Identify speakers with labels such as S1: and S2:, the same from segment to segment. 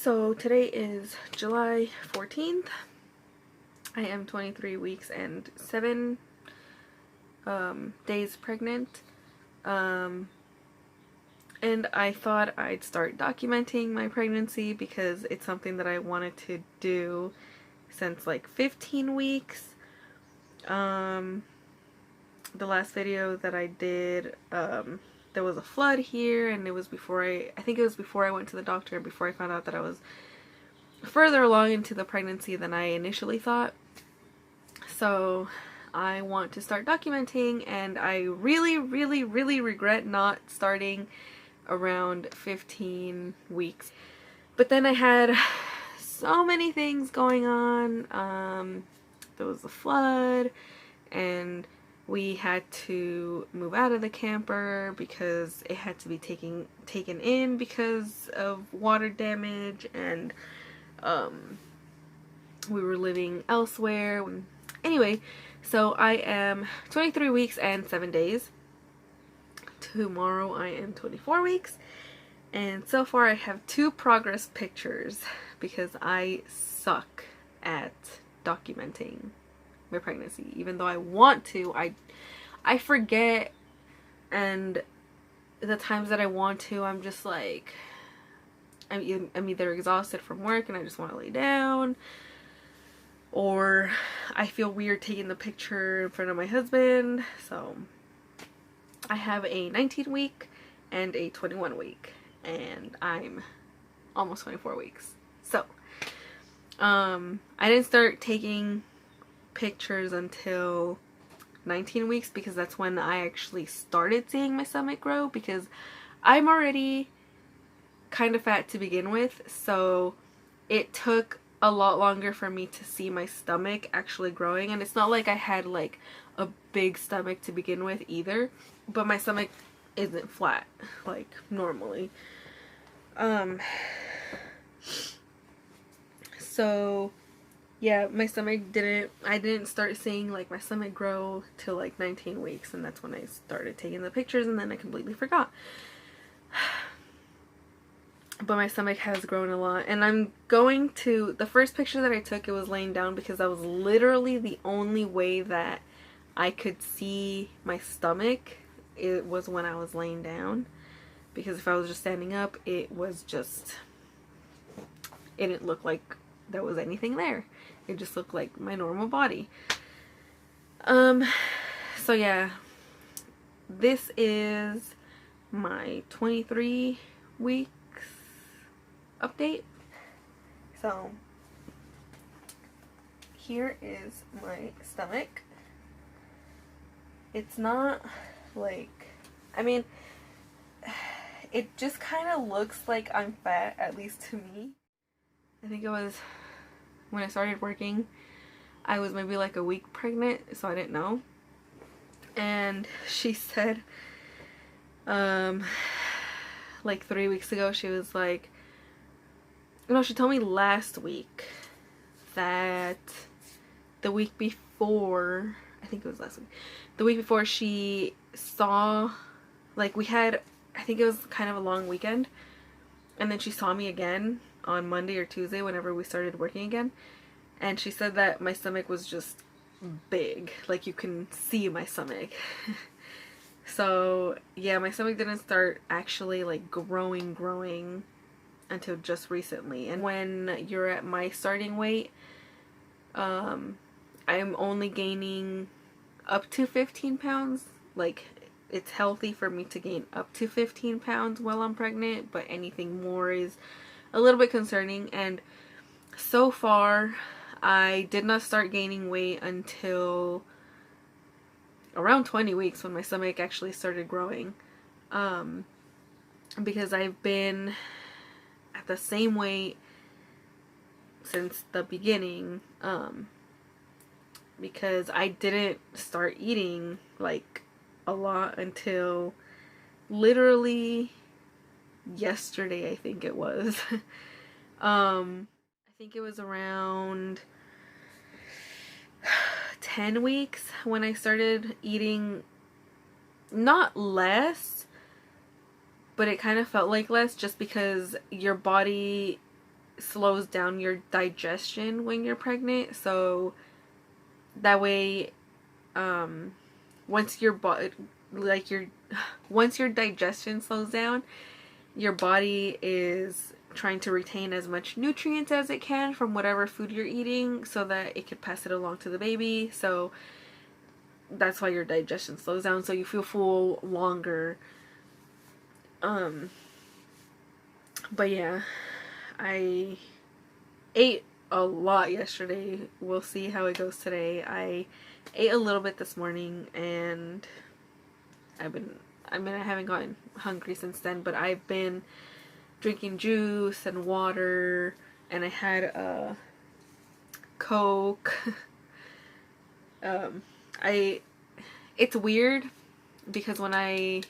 S1: So today is July 14th. I am 23 weeks and 7 days pregnant. And I thought I'd start documenting my pregnancy because it's something that I wanted to do since like 15 weeks. The last video that I did, there was a flood here, and it was before I think it was before I went to the doctor and before I found out that I was further along into the pregnancy than I initially thought. So I want to start documenting, and I really regret not starting around 15 weeks. But then I had so many things going on. There was the flood, and we had to move out of the camper because it had to be taken in because of water damage, and we were living elsewhere. Anyway, so I am 23 weeks and 7 days. Tomorrow I am 24 weeks, and so far I have 2 progress pictures because I suck at documenting my pregnancy. Even though I want to, I forget, and the times that I want to, I'm just like, I'm either exhausted from work and I just want to lay down, or I feel weird taking the picture in front of my husband. So I have a 19 week and a 21 week, and I'm almost 24 weeks. So I didn't start taking pictures until 19 weeks because that's when I actually started seeing my stomach grow, because I'm already kind of fat to begin with, so it took a lot longer for me to see my stomach actually growing. And it's not like I had like a big stomach to begin with either, but my stomach isn't flat like normally. So yeah, my stomach I didn't start seeing like my stomach grow till like 19 weeks, and that's when I started taking the pictures, and then I completely forgot. But my stomach has grown a lot, and I'm going to, the first picture that I took, it was laying down because that was literally the only way that I could see my stomach. It was when I was laying down, because if I was just standing up, it didn't look like there was anything there. It just looked like my normal body. So yeah, this is my 23 weeks update. So here is my stomach. It's not like, I mean, it just kind of looks like I'm fat, at least to me. I think it was when I started working, I was maybe like a week pregnant, so I didn't know. And she said, like 3 weeks ago, she was like, no, she told me last week that the week before, I think it was last week, the week before, she saw, like, we had, I think it was kind of a long weekend, and then she saw me again on Monday or Tuesday whenever we started working again, and she said that my stomach was just big, like you can see my stomach. So yeah, my stomach didn't start actually like growing until just recently. And when you're at my starting weight, I'm only gaining up to 15 pounds. Like, it's healthy for me to gain up to 15 pounds while I'm pregnant, but anything more is a little bit concerning. And so far, I did not start gaining weight until around 20 weeks when my stomach actually started growing. Because I've been at the same weight since the beginning, because I didn't start eating like a lot until literally yesterday, I think it was. I think it was around 10 weeks when I started eating, not less, but it kind of felt like less, just because your body slows down your digestion when you're pregnant. So that way, once your body, like your, once your digestion slows down, your body is trying to retain as much nutrients as it can from whatever food you're eating so that it could pass it along to the baby. So that's why your digestion slows down, so you feel full longer. But yeah, I ate a lot yesterday. We'll see how it goes today. I ate a little bit this morning, and I haven't gotten hungry since then, but I've been drinking juice and water, and I had a Coke. I it's weird because when I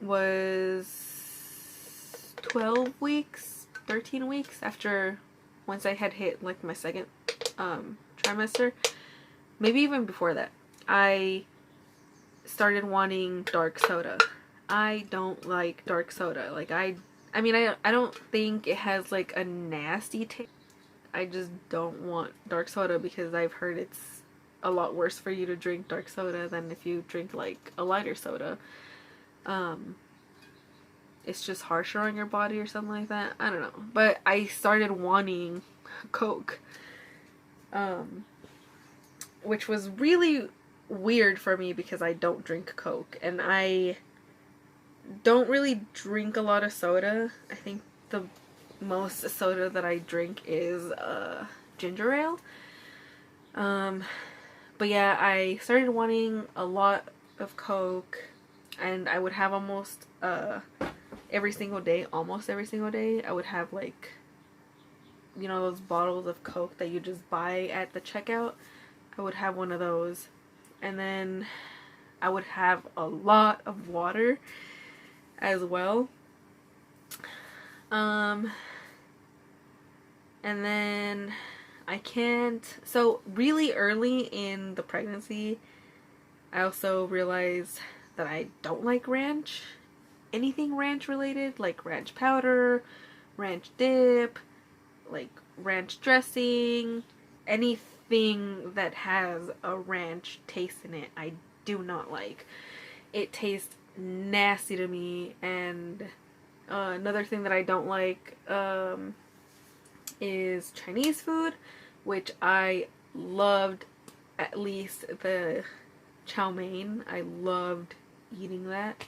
S1: was 12 weeks, 13 weeks after, once I had hit like my second trimester, maybe even before that, I started wanting dark soda. I don't like dark soda. Like I mean I don't think it has like a nasty taste. I just don't want dark soda because I've heard it's a lot worse for you to drink dark soda than if you drink like a lighter soda. It's just harsher on your body or something like that. I don't know. But I started wanting Coke. Which was really weird for me because I don't drink Coke. And I don't really drink a lot of soda. I think the most soda that I drink is ginger ale. But yeah, I started wanting a lot of Coke, and I would have almost every single day, I would have like, you know, those bottles of Coke that you just buy at the checkout. I would have one of those, and then I would have a lot of water as well. And then so really early in the pregnancy, I also realized that I don't like ranch. Anything ranch related, like ranch powder, ranch dip, like ranch dressing, anything that has a ranch taste in it, I do not like. It tastes nasty to me. And another thing that I don't like is Chinese food, which I loved, at least the chow mein. I loved eating that.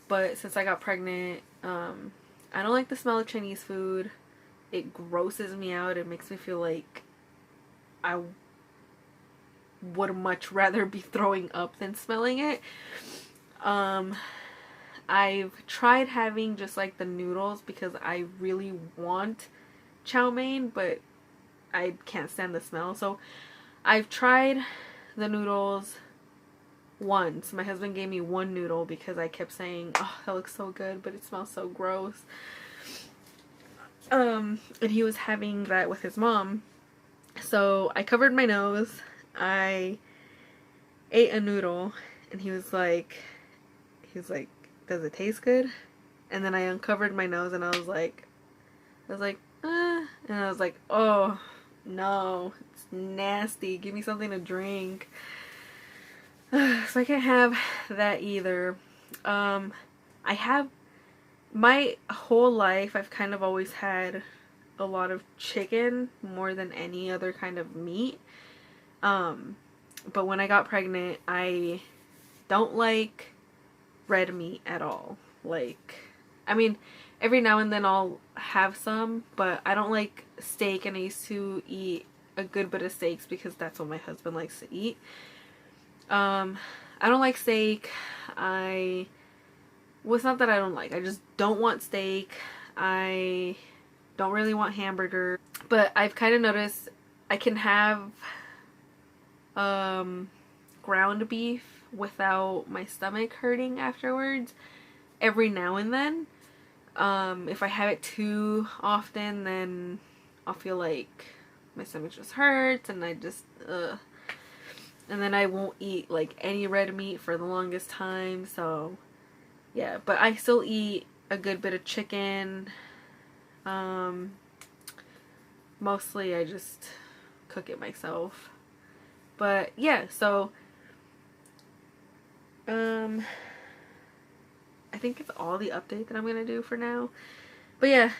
S1: But since I got pregnant, I don't like the smell of Chinese food. It grosses me out. It makes me feel like I would much rather be throwing up than smelling it. I've tried having just like the noodles because I really want chow mein, but I can't stand the smell. So I've tried the noodles once. My husband gave me one noodle because I kept saying, oh, that looks so good, but it smells so gross. And he was having that with his mom. So I covered my nose. I ate a noodle, and he was like, does it taste good? And then I uncovered my nose, and I was like, and I was like, oh no, it's nasty. Give me something to drink. So I can't have that either. I have, my whole life I've kind of always had a lot of chicken more than any other kind of meat. But when I got pregnant, I don't like red meat at all. Like, I mean, every now and then I'll have some, but I don't like steak, and I used to eat a good bit of steaks because that's what my husband likes to eat. I don't like steak. Well, it's not that I don't like. I just don't want steak. I don't really want hamburger. But I've kind of noticed I can have ground beef without my stomach hurting afterwards every now and then. If I have it too often, then I'll feel like my stomach just hurts, and I just and then I won't eat like any red meat for the longest time. So yeah, but I still eat a good bit of chicken. Mostly I just cook it myself. But yeah, so I think it's all the update that I'm gonna do for now. But yeah,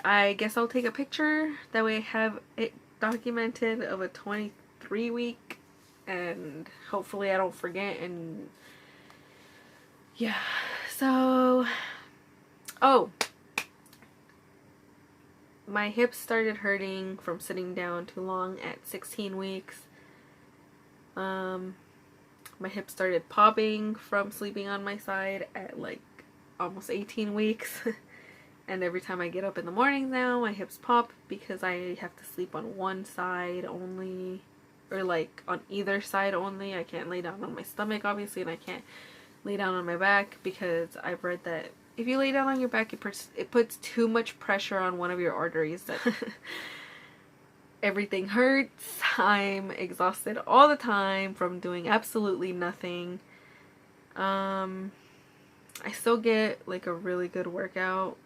S1: I guess I'll take a picture. That way I have it documented of a 23 week. And hopefully I don't forget. And yeah, so... Oh! My hips started hurting from sitting down too long at 16 weeks. My hips started popping from sleeping on my side at like almost 18 weeks. And every time I get up in the morning now, my hips pop because I have to sleep on one side only, or like on either side only. I can't lay down on my stomach, obviously, and I can't lay down on my back because I've read that if you lay down on your back, it puts too much pressure on one of your arteries that everything hurts. I'm exhausted all the time from doing absolutely nothing. I still get like a really good workout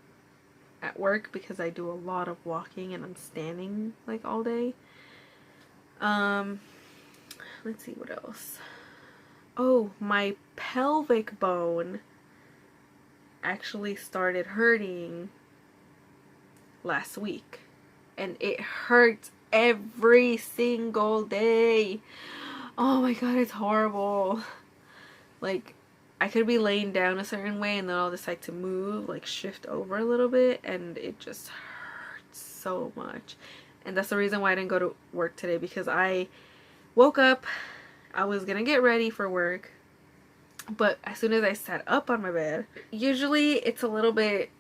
S1: at work because I do a lot of walking and I'm standing like all day. Let's see what else. Oh, my pelvic bone actually started hurting last week, and it hurts every single day. Oh my god, it's horrible. Like, I could be laying down a certain way and then I'll decide to move, like shift over a little bit, and it just hurts so much. And that's the reason why I didn't go to work today, because I woke up, I was gonna get ready for work, but as soon as I sat up on my bed, usually it's a little bit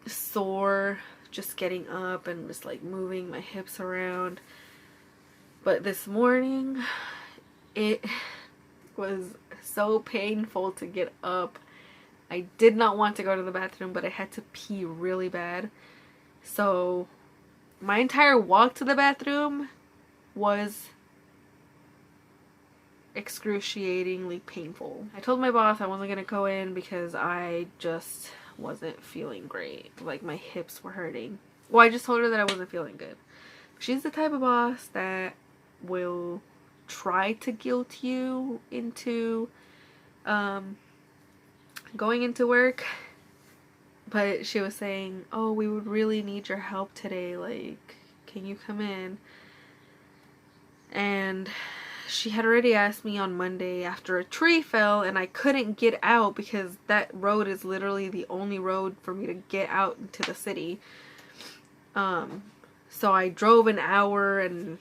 S1: sore just getting up and just like moving my hips around. But this morning, it was so painful to get up. I did not want to go to the bathroom, but I had to pee really bad. So my entire walk to the bathroom was excruciatingly painful. I told my boss I wasn't gonna go in because I just wasn't feeling great. Like, my hips were hurting. Well, I just told her that I wasn't feeling good. She's the type of boss that will try to guilt you into going into work. But she was saying, oh, we would really need your help today, like, can you come in? And she had already asked me on Monday after a tree fell and I couldn't get out because that road is literally the only road for me to get out into the city. So I drove an hour and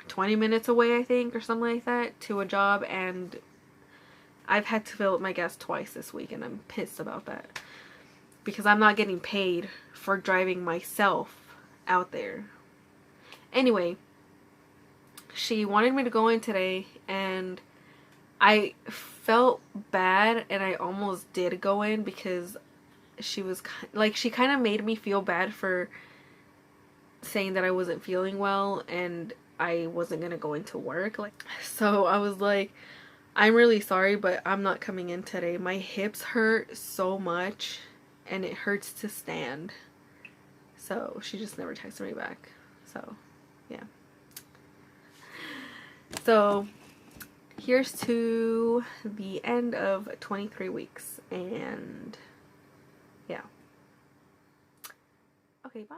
S1: 20 minutes away, I think, or something like that, to a job, and I've had to fill up my gas twice this week, and I'm pissed about that because I'm not getting paid for driving myself out there. Anyway, she wanted me to go in today, and I felt bad, and I almost did go in because she was like, she kind of made me feel bad for saying that I wasn't feeling well and I wasn't gonna go into work. Like, so I was like, I'm really sorry, but I'm not coming in today. My hips hurt so much and it hurts to stand. So she just never texted me back. So yeah. So here's to the end of 23 weeks, and yeah. Okay, bye.